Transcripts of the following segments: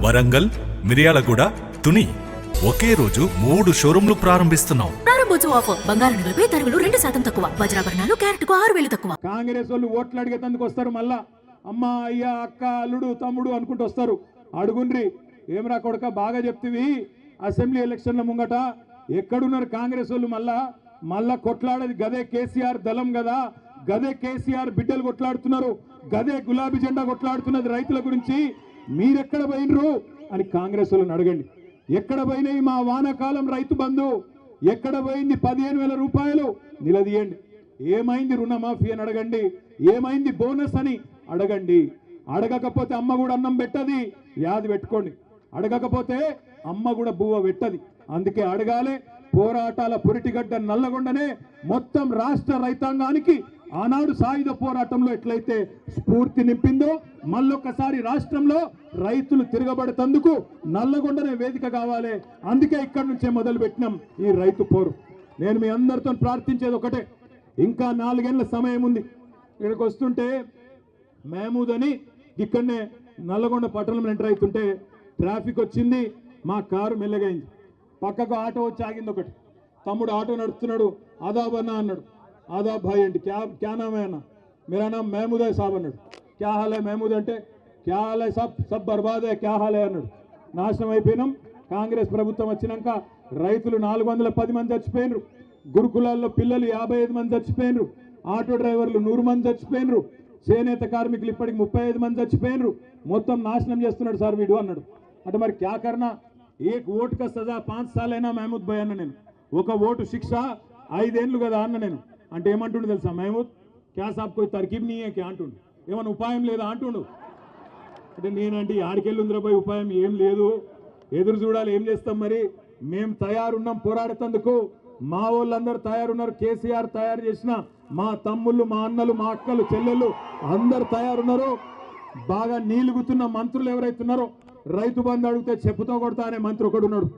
వరంగల్, మిర్యాలగూడ, తుని ఒకే రోజు 3 షోరూంలు ప్రారంభిస్తున్నాం. ప్రారంభోత్సవ ఆఫర్ బంగారు నగలపై తరుగులు 2% తక్కువ, వజ్రాభరణాలు క్యారెట్కు 6,000 తక్కువ. కాంగ్రెస్ వాళ్ళు ఓట్లు అడిగేందుకు వస్తారు, మళ్ళా అమ్మ అయ్య అక్క అల్లుడు తమ్ముడు అనుకుంటూ వస్తారు. అడుగుండ్రి ఏమరా కొడక బాగా చెప్తివి, అసెంబ్లీ ఎలక్షన్ల ముంగట ఎక్కడున్నారు కాంగ్రెస్ వాళ్ళు, మళ్ళా కొట్లాడేది గదే కేసీఆర్ దళం కదా, గదే కేసీఆర్ బిడ్డలు కొట్లాడుతున్నారు, గదే గులాబీ జెండా కొట్లాడుతున్నది రైతుల గురించి. మీరెక్కడ పోయినరు అని కాంగ్రెస్ వాళ్ళని అడగండి. ఎక్కడ పోయినాయి మా వానాకాలం రైతు బంధు, ఎక్కడ పోయింది 15,000 రూపాయలు నిలదీయండి. ఏమైంది రుణమాఫీ అని అడగండి, ఏమైంది బోనస్ అని అడగండి. అడగకపోతే అమ్మ కూడా అన్నం పెట్టది, యాది పెట్టుకోండి. అడగకపోతే అమ్మ కూడా బువ్వ పెట్టది. అందుకే అడగాలి. పోరాటాల పురిటిగడ్డ నల్లగొండనే మొత్తం రాష్ట్ర రైతాంగానికి ఆనాడు సాయుధ పోరాటంలో ఎట్లయితే స్ఫూర్తి నింపిందో, మళ్ళొక్కసారి రాష్ట్రంలో రైతులు తిరగబడేందుకు నల్లగొండనే వేదిక కావాలి. అందుకే ఇక్కడి నుంచే మొదలు పెట్టినాం ఈ రైతు పోరు. నేను మీ అందరితో ప్రార్థించేది ఒకటే, ఇంకా 4 ఏళ్ల సమయం ఉంది. ఇక్కడికి వస్తుంటే మహమూద్ అని ఇక్కడనే నల్లగొండ పట్టణంలో ఎంటర్ అవుతుంటే ట్రాఫిక్ వచ్చింది, మా కారు మెల్లగైంది. పక్కకు ఆటో వచ్చి ఆగింది. ఒకటి తమ్ముడు ఆటో నడుపుతున్నాడు, ఆదాబ్ అన్న అన్నాడు. ఆదాబ్ భాయ్ అంటే క్యా నామ్ హై అన్న, మేరా నామ్ మహమూద్ హై సాబ్ అన్నాడు. క్యా హాల్ హై మహమూద్ అంటే, క్యా హాల్ హై సబ్ బర్బాద్ హై, క్యా హాల్ హై అన్నాడు. నాశనం అయిపోయినాం. కాంగ్రెస్ ప్రభుత్వం వచ్చినాక రైతులు 410 మంది చచ్చిపోయినరు, గురుకులాల్లో పిల్లలు 55 మంది చచ్చిపోయినరు, ఆటో డ్రైవర్లు 100 మంది చచ్చిపోయినరు, చేనేత కార్మికులు ఇప్పటికి 35 మంది చచ్చిపోయినరు. మొత్తం నాశనం చేస్తున్నాడు సార్ వీడు అన్నాడు. అంటే మరి క్యా కర్నా, ఏక్ ఓటు కా సజా 5 సార్లు అయినా మహమూద్ భాయ్ అన్న నేను, ఒక ఓటు శిక్ష 5 ఏళ్ళు కదా అన్న నేను. అంటే ఏమంటుండు తెలుసా మహమూద్, క్యా సాబ్ కోయి తర్కీబ్ నీ క్యా అంటుండు, ఏమన్నా ఉపాయం లేదా అంటుండు. అంటే నేనంటే ఆడికెళ్ళుందిరా పోయి ఉపాయం ఏం లేదు, ఎదురు చూడాలి, ఏం చేస్తాం మరి. మేము తయారున్నాం పోరాడేందుకు, మా వాళ్ళందరూ తయారున్నారు. కేసీఆర్ తయారు చేసిన మా తమ్ముళ్ళు, మా అన్నలు, మా అక్కలు, చెల్లెళ్ళు అందరు తయారున్నారు. బాగా నీలుగుతున్న మంత్రులు ఎవరైతున్నారో, రైతు బంధు అడిగితే చెప్పుతో కొడతా అనే మంత్రి ఒకడు ఉన్నాడు.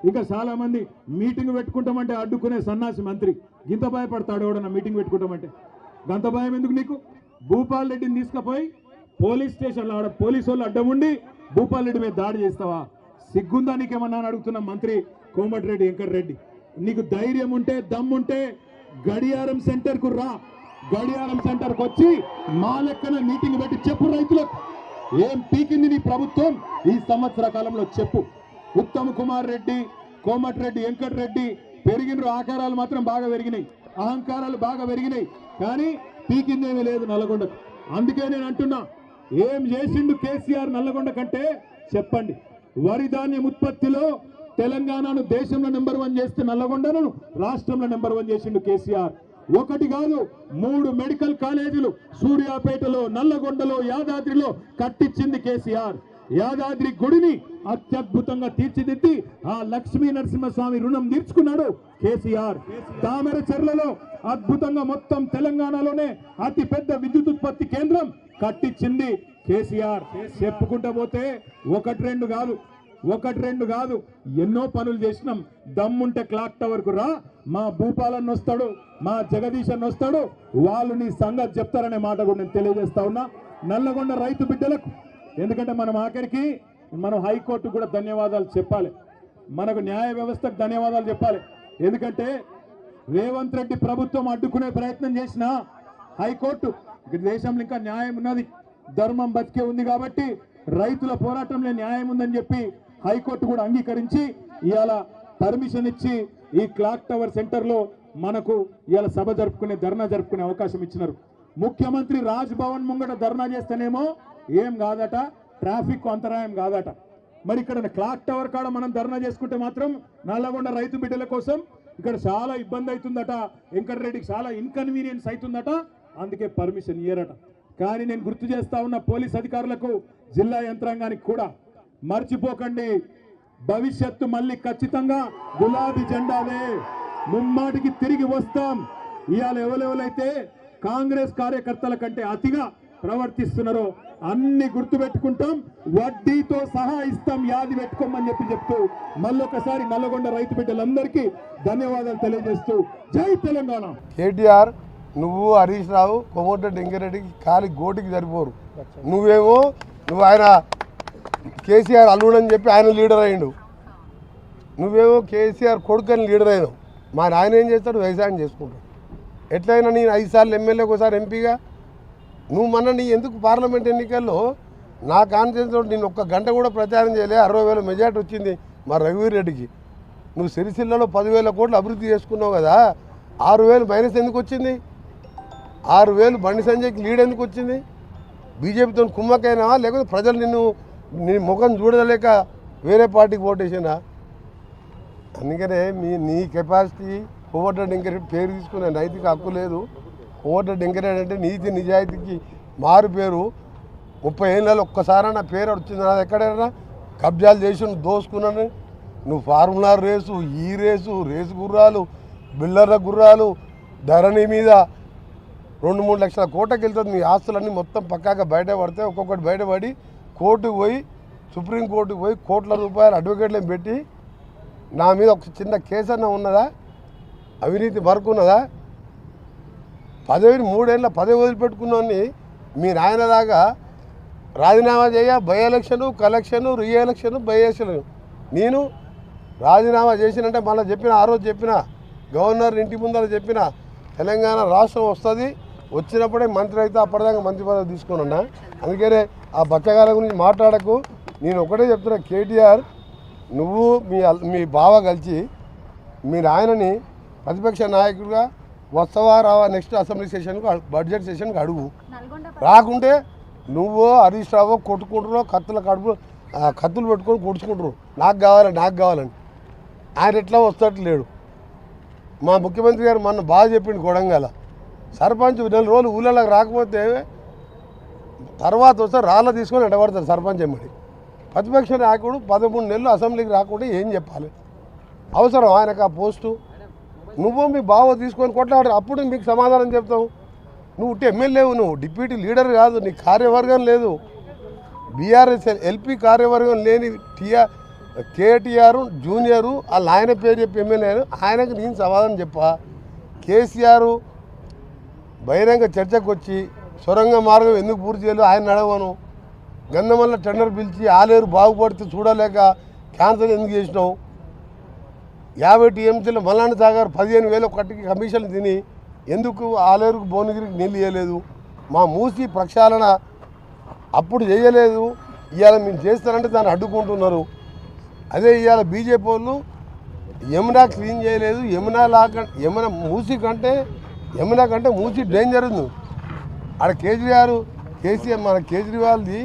ఇంకా చాలా మంది మీటింగ్ పెట్టుకుంటామంటే అడ్డుకునే సన్నాసి మంత్రి. గింత భయపడతాడు ఎవడన్నా మీటింగ్ పెట్టుకుంటామంటే. గంత భయం ఎందుకు నీకు? భూపాల్ రెడ్డిని తీసుకుపోయి పోలీస్ స్టేషన్లో ఆడ పోలీసు వాళ్ళు అడ్డం ఉండి భూపాల్ రెడ్డి మీద దాడి చేస్తావా? సిగ్గుందా నీకేమన్నా అని అడుగుతున్న మంత్రి కోమటిరెడ్డి వెంకటరెడ్డి. నీకు ధైర్యం ఉంటే దమ్ముంటే గడియారం సెంటర్కు రా, గడియారం సెంటర్కి వచ్చి మా లెక్కన మీటింగ్ పెట్టి చెప్పు రైతులకు ఏం పీకింది నీ ప్రభుత్వం ఈ సంవత్సర కాలంలో చెప్పు. ఉత్తమ్ కుమార్ రెడ్డి, కోమటిరెడ్డి వెంకటరెడ్డి పెరిగిన ఆకారాలు మాత్రం బాగా పెరిగినాయి, అహంకారాలు బాగా పెరిగినాయి, కానీ పీకిందేమీ లేదు నల్లగొండకు. అందుకే నేను అంటున్నా, ఏం చేసిండు కేసీఆర్ నల్లగొండ కంటే చెప్పండి. వరి ధాన్యం ఉత్పత్తిలో తెలంగాణను దేశంలో నెంబర్ 1 చేస్తే నల్లగొండను రాష్ట్రంలో నెంబర్ 1 చేసిండు కేసీఆర్. ఒకటి కాదు 3 మెడికల్ కాలేజీలు సూర్యాపేటలో, నల్లగొండలో, యాదాద్రిలో కట్టించింది కేసీఆర్. యాదాద్రి గుడిని అత్యద్భుతంగా తీర్చిదిద్ది ఆ లక్ష్మీ నరసింహస్వామి రుణం తీర్చుకున్నాడు కేసీఆర్. తామర చెర్లలో అద్భుతంగా మొత్తం తెలంగాణలోనే అతి పెద్ద విద్యుత్ ఉత్పత్తి కేంద్రం కట్టించింది కేసీఆర్. చెప్పుకుంటా పోతే 1-2 కాదు ఎన్నో పనులు చేసినాం. దమ్ముంటే క్లాక్ టవర్ కు రా, మా భూపాలన్న వస్తాడు, మా జగదీశ్ అన్న వస్తాడు, వాళ్ళు నీ సంగతి చెప్తారనే మాట కూడా నేను తెలియజేస్తా ఉన్నా నల్లగొండ రైతు బిడ్డలకు. ఎందుకంటే మనం ఆఖరికి మనం హైకోర్టు కూడా ధన్యవాదాలు చెప్పాలి, మనకు న్యాయ వ్యవస్థకు ధన్యవాదాలు చెప్పాలి. ఎందుకంటే రేవంత్ రెడ్డి ప్రభుత్వం అడ్డుకునే ప్రయత్నం చేసిన హైకోర్టు, దేశంలో ఇంకా న్యాయం ఉన్నది, ధర్మం బతికే ఉంది కాబట్టి రైతుల పోరాటంలో న్యాయం ఉందని చెప్పి హైకోర్టు కూడా అంగీకరించి ఇవాళ పర్మిషన్ ఇచ్చి ఈ క్లాక్ టవర్ సెంటర్లో మనకు ఇవాళ సభ జరుపుకునే, ధర్నా జరుపుకునే అవకాశం ఇచ్చినారు. ముఖ్యమంత్రి రాజ్ భవన్ ముంగట ధర్నా చేస్తేనేమో ఏం కాదట, ట్రాఫిక్ అంతరాయం కాదట. మరి ఇక్కడ క్లాక్ టవర్ కాడ మనం ధర్నా చేసుకుంటే మాత్రం నల్లగొండ రైతు బిడ్డల కోసం ఇక్కడ చాలా ఇబ్బంది అవుతుందట, వెంకటరెడ్డికి చాలా ఇన్కన్వీనియన్స్ అవుతుందట, అందుకే పర్మిషన్ ఇయ్యరట. కానీ నేను గుర్తు చేస్తా ఉన్న పోలీస్ అధికారులకు, జిల్లా యంత్రాంగానికి కూడా మర్చిపోకండి, భవిష్యత్తు మళ్ళీ ఖచ్చితంగా గులాబీ జెండాలే, ముమ్మాటికి తిరిగి వస్తాం. ఇవాళ ఎవరెవరైతే కాంగ్రెస్ కార్యకర్తల కంటే అతిగా ప్రవర్తిస్తున్నారో అన్ని గుర్తు పెట్టుకుంటాం, వడ్డీతో సహా ఇస్తాం, యాది పెట్టుకోమని చెప్తూ మళ్ళొకసారి నల్లగొండ రైతు బిడ్డలందరికీ ధన్యవాదాలు తెలియజేస్తూ జై తెలంగాణ. కేటీఆర్ నువ్వు హరీష్ రావు, కోమటిరెడ్డి వెంకటరెడ్డికి కాలి గోటికి సరిపోరు. నువ్వు ఆయన కేసీఆర్ అల్లుడు అని చెప్పి ఆయన లీడర్ అయ్యిండు, నువ్వేమో కేసీఆర్ కొడుకు అని లీడర్ అయినావు. మా నాయన ఏం చేస్తాడు? వ్యవసాయం చేసుకుంటాడు. ఎట్లయినా నేను 5 సార్లు ఎమ్మెల్యే, ఒకసారి ఎంపీగా. నువ్వు నీ ఎందుకు పార్లమెంట్ ఎన్నికల్లో నా కాన్ఫిడెన్స్ నేను ఒక్క గంట కూడా ప్రచారం చేయలే. 60,000 మెజార్టీ వచ్చింది మా రఘువీర్ రెడ్డికి. నువ్వు సిరిసిల్లలో 10,000 కోట్లు అభివృద్ధి చేసుకున్నావు కదా, 6,000 మైనస్ ఎందుకు వచ్చింది? 6,000 బండి సంజయ్కి లీడ్ ఎందుకు వచ్చింది? బీజేపీతో కుమ్మకైనావా, లేకపోతే ప్రజలు నీ ముఖం చూడలేక వేరే పార్టీకి ఓటేసినా? అందుకనే నీ కెపాసిటీ కోవటెడ్ ఎంకరేజ్ పేరు తీసుకునే నైతిక హక్కు లేదు. కోవటెడ్ ఎంకరేజ్ అంటే నీతి నిజాయితీకి మారు పేరు. 30 ఏళ్ళలో ఒక్కసారి నా పేరు వచ్చింది. నాది ఎక్కడైనా కబ్జాలు చేసి దోసుకున్నాను. నువ్వు ఫార్ములా రేసు, ఈ రేసు గుర్రాలు, బిల్డర్ల గుర్రాలు, ధరణి మీద 2-3 లక్షల కోట్లకి వెళ్తుంది. మీ ఆస్తులన్నీ మొత్తం పక్కాగా బయటపడితే ఒక్కొక్కటి బయటపడి కోర్టుకు పోయి, సుప్రీంకోర్టుకు పోయి కోట్ల రూపాయలు అడ్వకేట్లను పెట్టి నా మీద ఒక చిన్న కేసు అన్న ఉన్నదా? అవినీతి వరకు ఉన్నదా? 3 ఏళ్ళ పదవి వదిలిపెట్టుకున్నాన్ని మీ నాయనలాగా రాజీనామా చేయ, by election, collection, re election, by election. నేను రాజీనామా చేసినంటే మళ్ళీ చెప్పిన, ఆ రోజు చెప్పిన, గవర్నర్ ఇంటి ముందర చెప్పిన, తెలంగాణ రాష్ట్రం వస్తుంది, వచ్చినప్పుడే మంత్రి అయితే అప్పటిదాకా మంత్రి పదవి తీసుకున్నా. అందుకనే ఆ బచ్చగాల గురించి మాట్లాడకు. నేను ఒకటే చెప్తున్నా, కేటీఆర్ నువ్వు మీ బావ కలిసి మీ నాయనని ప్రతిపక్ష నాయకుడిగా వస్తావా రావా నెక్స్ట్ అసెంబ్లీ సెషన్కు, బడ్జెట్ సెషన్కి అడుగు. రాకుంటే నువ్వు హరీష్ రావు కొట్టుకుంటారో, కత్తులు పెట్టుకొని కొడుచుకుంటారు, నాకు కావాలని. ఆయన ఎట్లా వస్తట్లేడు. మా ముఖ్యమంత్రి గారు మొన్న బాగా చెప్పిండు, కొడంగల్ సర్పంచ్ 4 రోజులు ఊళ్ళలోకి రాకపోతే తర్వాత వస్తే రాళ్ళ తీసుకొని ఎడబడతారు సర్పంచ్ ఎమ్మడి. ప్రతిపక్ష నాయకుడు 13 నెలలు అసెంబ్లీకి రాకుండా ఏం చెప్పాలి? అవసరం ఆయనకు ఆ పోస్టు? నువ్వు మీ బావ తీసుకొని కొట్లాడు, అప్పుడు మీకు సమాధానం చెప్తావు. నువ్వు ఎమ్మెల్యేవు, నువ్వు డిప్యూటీ లీడర్ కాదు, నీ కార్యవర్గం లేదు. బీఆర్ఎస్ ఎల్పీ కార్యవర్గం లేని కేటీఆర్ జూనియరు వాళ్ళ ఆయన పేరు చెప్పి ఎమ్మెల్యే, ఆయనకు నేను సమాధానం చెప్పా. కేసీఆర్ బహిరంగ చర్చకు వచ్చి సొరంగ మార్గం ఎందుకు పూర్తి చేయలేదు ఆయన నడవను. గంధమల్ల టెండర్ పిలిచి ఆలేరు బాగుపడితే చూడలేక క్యాన్సల్ ఎందుకు చేసినావు? 50 టీఎంసీలో మల్లాండ సాగర్ 15,000 కట్టికి కమిషన్లు తిని ఎందుకు ఆలేరుకు భువనగిరికి నీళ్ళు ఇవ్వలేదు? మా మూసి ప్రక్షాళన అప్పుడు చేయలేదు, ఇవాళ మేము చేస్తానంటే దాన్ని అడ్డుకుంటున్నారు. అదే ఇవాళ బీజేపీ వాళ్ళు యమునా క్లీన్ చేయలేదు, యమునా మూసి కంటే యమునా కంటే మూసి డేంజర్ ఉంది. ఆడ కేసీఆర్ మన కేజ్రీవాల్ది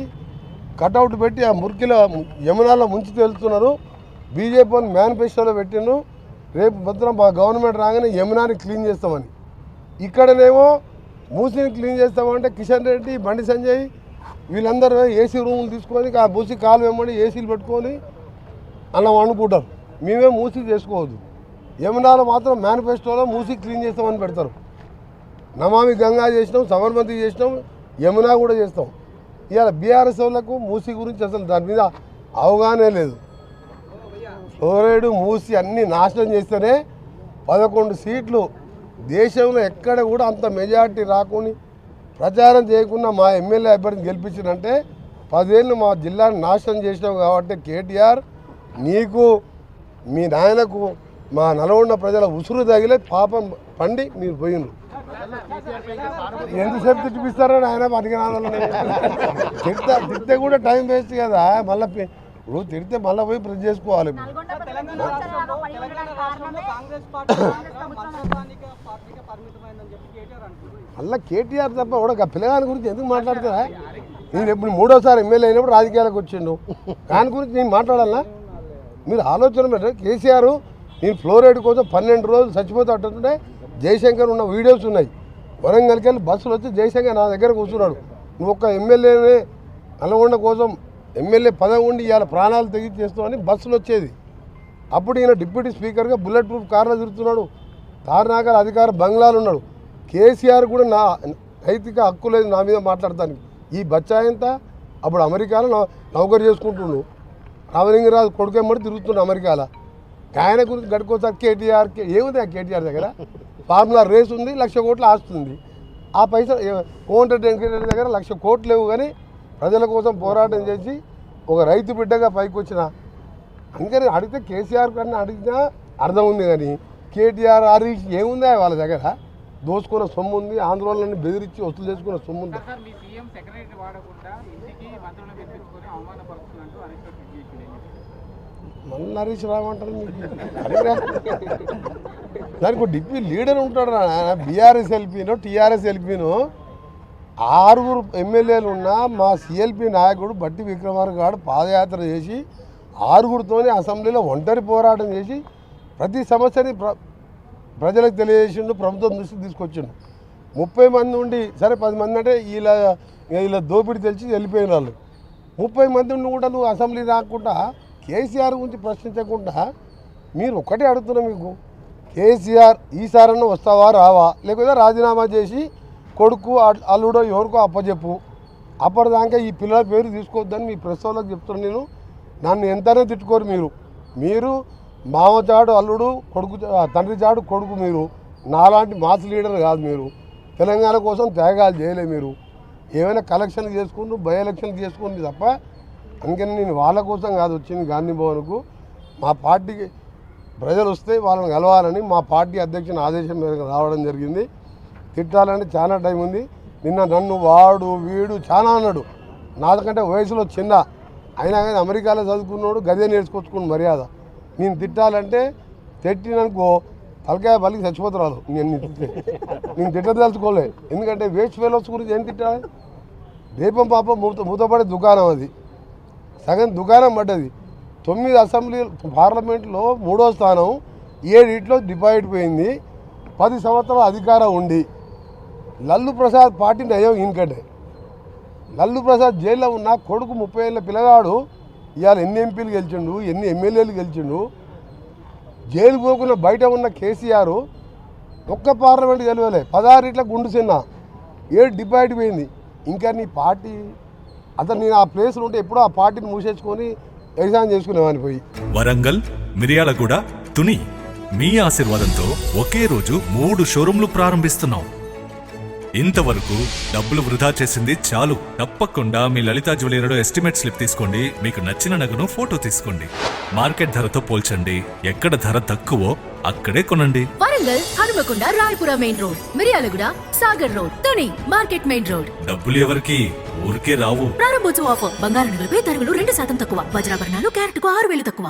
కటౌట్ పెట్టి ఆ మురికిలో యమునాలో ముంచి తెలుస్తున్నారు. బీజేపీ వాళ్ళు మేనిఫెస్టోలో పెట్టిండ్రు, రేపు భద్రం మా గవర్నమెంట్ రాగానే యమునాని క్లీన్ చేస్తామని. ఇక్కడనేమో మూసిని క్లీన్ చేస్తామంటే కిషన్ రెడ్డి, బండి సంజయ్ వీళ్ళందరూ ఏసీ రూములు తీసుకొని ఆ మూసి కాలు వెంబడి ఏసీలు పెట్టుకొని అలా వండుకుంటారు. మేమే మూసి చేసుకోవద్దు. యమునాలో మాత్రం మేనిఫెస్టోలో మూసి క్లీన్ చేస్తామని పెడతారు. నమామి గంగా చేసినాం, సబర్మతి చేసినాం, యమునా కూడా చేస్తాం. ఇవాళ బీఆర్ఎస్ వాళ్ళకు మూసి గురించి అసలు దాని మీద అవగాహనే లేదు. ఫ్లోరైడ్ మూసి అన్నీ నాశనం చేస్తేనే 11 సీట్లు దేశంలో ఎక్కడ కూడా అంత మెజార్టీ రాకుండా ప్రచారం చేయకుండా మా ఎమ్మెల్యే అభ్యర్థిని గెలిపించినంటే 10 ఏళ్ళు మా జిల్లాని నాశనం చేసినావు. కాబట్టి కేటీఆర్ నీకు మీ నాయనకు మా నల్గొండ ప్రజల ఉసురు తగిలే పాపం పండి మీరు పోయినరు. ఎంతసేపు తిట్టిపిస్తారని ఆయన పనికిరాలని తిడితే కూడా టైం వేస్ట్ కదా. మళ్ళీ ఇప్పుడు తిడితే మళ్ళీ పోయి ప్రెస్ చేసుకోవాలి. మళ్ళీ కేటీఆర్ తప్ప కూడా పిల్లగాని గురించి ఎందుకు మాట్లాడుతుందా? నేను ఎప్పుడు 3వ ఎమ్మెల్యే అయినప్పుడు రాజకీయాలకు వచ్చిండు, దాని గురించి నేను మాట్లాడాలా? మీరు ఆలోచన పెట్టారు. కేసీఆర్ నేను ఫ్లోరైడ్ కోసం 12 రోజులు చచ్చిపోతూ అంటుంటే జయశంకర్ ఉన్న వీడియోస్ ఉన్నాయి. వరంగల్కి వెళ్ళి బస్సులు వచ్చి జయశంకర్ నా దగ్గర కూర్చున్నాడు. నువ్వు ఒక్క ఎమ్మెల్యేనే నల్గొండ కోసం ఎమ్మెల్యే పదవి ఉండి ఇవాళ ప్రాణాలు తెగించి చేస్తున్నామని బస్సులు వచ్చేది. అప్పుడు ఈయన డిప్యూటీ స్పీకర్గా బుల్లెట్ ప్రూఫ్ కార్లో తిరుగుతున్నాడు, తారనాకర అధికార బంగ్లాలు ఉన్నాడు. కేసీఆర్ కూడా నా నైతిక హక్కు లేదు నా మీద మాట్లాడతానికి. ఈ బచ్చాయంతా అప్పుడు అమెరికాలో నౌకరు చేసుకుంటుండు, రామలింగరాజు కొడుకెమ్మడి తిరుగుతుండు అమెరికాలో. ఆయన గురించి గడుకోసారి కేటీఆర్కి ఏముంది? ఆ కేటీఆర్ దగ్గర ఫార్ములా రేస్ ఉంది, 1,00,000 కోట్లు ఆస్తుంది. ఆ పైసలు కోమటిరెడ్డి వెంకటరెడ్డి దగ్గర 1,00,000 కోట్లు లేవు, కానీ ప్రజల కోసం పోరాటం చేసి ఒక రైతు బిడ్డగా పైకి వచ్చిన అందుకని అడిగితే కేసీఆర్ కన్నా అడిగినా అర్థం ఉంది, కానీ కేటీఆర్ హరీష్ ఏముందా వాళ్ళ దగ్గర? దోచుకున్న సొమ్ము ఉంది, ఆందోళనని బెదిరించి వసూలు చేసుకున్న సొమ్ము ఉంది. సార్ మీ సీఎం సెక్రటరీ వాడకుండా ఇంటికి మంత్రులను పిలిపించుకొని అవమానపరుస్తున్నట్టు హరీష్ రావు ట్వీట్ చేశాడు. మళ్ళీ హరీష్ రావు అంటారు దానికి ఒక డిప్యూటీ లీడర్ ఉంటాడు. బీఆర్ఎస్ ఎల్పీనో టీఆర్ఎస్ ఎల్పీనో 6 ఎమ్మెల్యేలు ఉన్న మా సిఎల్పి నాయకుడు బట్టి విక్రమార్క గారు పాదయాత్ర చేసి 6తోనే అసెంబ్లీలో ఒంటరి పోరాటం చేసి ప్రతి సమస్యని ప్రజలకు తెలియజేసిండు, ప్రభుత్వం దృష్టికి తీసుకొచ్చిండు. 30 మంది ఉండి సరే 10 మంది అంటే వీళ్ళ దోపిడీ తెలిసి వెళ్ళిపోయిన వాళ్ళు. 30 మంది ఉండి కూడా నువ్వు అసెంబ్లీ రాకుండా కేసీఆర్ గురించి ప్రశ్నించకుండా మీరు ఒక్కటే అడుగుతున్నా, మీకు కేసీఆర్ ఈసారన్నా వస్తావా రావా, లేకపోతే రాజీనామా చేసి కొడుకు అల్లుడో ఎవరికో అప్పచెప్పు, అప్పటిదాకా ఈ పిల్లల పేరు తీసుకోవద్దని మీ ప్రెస్ వాళ్ళకి చెప్తున్నాను. నేను నన్ను ఎంతనే తిట్టుకోరు మీరు మామచాడు అల్లుడు కొడుకు, తండ్రి చాడు కొడుకు, మీరు నాలాంటి మాస్ లీడర్ కాదు. మీరు తెలంగాణ కోసం త్యాగాలు చేయలే. మీరు ఏమైనా కలెక్షన్లు చేసుకుని బై ఎలక్షన్లు చేసుకుంది తప్ప, అందుకని నేను వాళ్ళ కోసం కాదు వచ్చింది గాంధీ భవన్కు. మా పార్టీకి ప్రజలు వస్తే వాళ్ళని కలవాలని మా పార్టీ అధ్యక్షుని ఆదేశం మేరకు రావడం జరిగింది. తిట్టాలంటే చాలా టైం ఉంది. నిన్న నన్ను వాడు వీడు చాలా అన్నాడు, నాకంటే వయసులో చిన్న, అయినా కానీ అమెరికాలో చదువుకున్నాడు, గదే నేర్చుకొచ్చుకుని మర్యాద. నేను తిట్టాలంటే తిట్టిననుకో తలకాయ బలికి చచ్చిపోతురాలు. నేను తిట్టదలుచుకోలే, ఎందుకంటే వేస్ట్ ఫెలోస్ గురించి ఏం తిట్టాలి? దీపం పాపం మూతపడే దుకాణం, అది సగం దుకాణం పడ్డది. 9 అసెంబ్లీ పార్లమెంట్లో 3వ స్థానం, 7 డిపాజిట్ పోయింది. 10 సంవత్సరాల అధికారం ఉండి లల్లు ప్రసాద్ పార్టీ నయం ఇంకటే. లల్లు ప్రసాద్ జైల్లో ఉన్న కొడుకు 30 ఏళ్ళ పిల్లగాడు ఇవాళ ఎన్ని ఎంపీలు గెలిచిండు, ఎన్ని ఎమ్మెల్యేలు గెలిచిండు. జైలు పోకుండా బయట ఉన్న కేసీఆర్ ఒక్క పార్లమెంట్ గెలవలే, 16 గుండు చిన్న, 7 డిపాజిట్ పోయింది. ఇంకా నీ పార్టీ అతను నేను ఆ ప్లేస్లో ఉంటే ఎప్పుడో ఆ పార్టీని మూసేసుకొని ఎగ్జామ్ చేసుకునేవాని పోయి. వరంగల్, మిర్యాలగూడ, తుని మీ ఆశీర్వాదంతో ఒకే రోజు 3 షోరూంలు ప్రారంభిస్తున్నాం. ఇంతవరకు డబ్బులు వృధా చేసింది చాలు. తప్పకుండా మీ లలితా జ్యువెలరీలో ఎస్టిమేట్ స్లిప్ తీసుకోండి, మీకు నచ్చిన నగను ఫోటో తీసుకోండి, మార్కెట్ ధరతో పోల్చండి, ఎక్కడ ధర తక్కువో అక్కడే కొనండి. Warangal, Hanumakonda, Rayapura main road, Miryalaguda, Sagar road, Tuni market main road. డబ్బులు ఎవరికి ఊరికే రావు. ప్రారంభోత్సవ ఆఫర్, బంగారు నగలపై తరుగులు 2% తక్కువ, వజ్రాభరణాలు క్యారెట్కు 6,000 తక్కువ.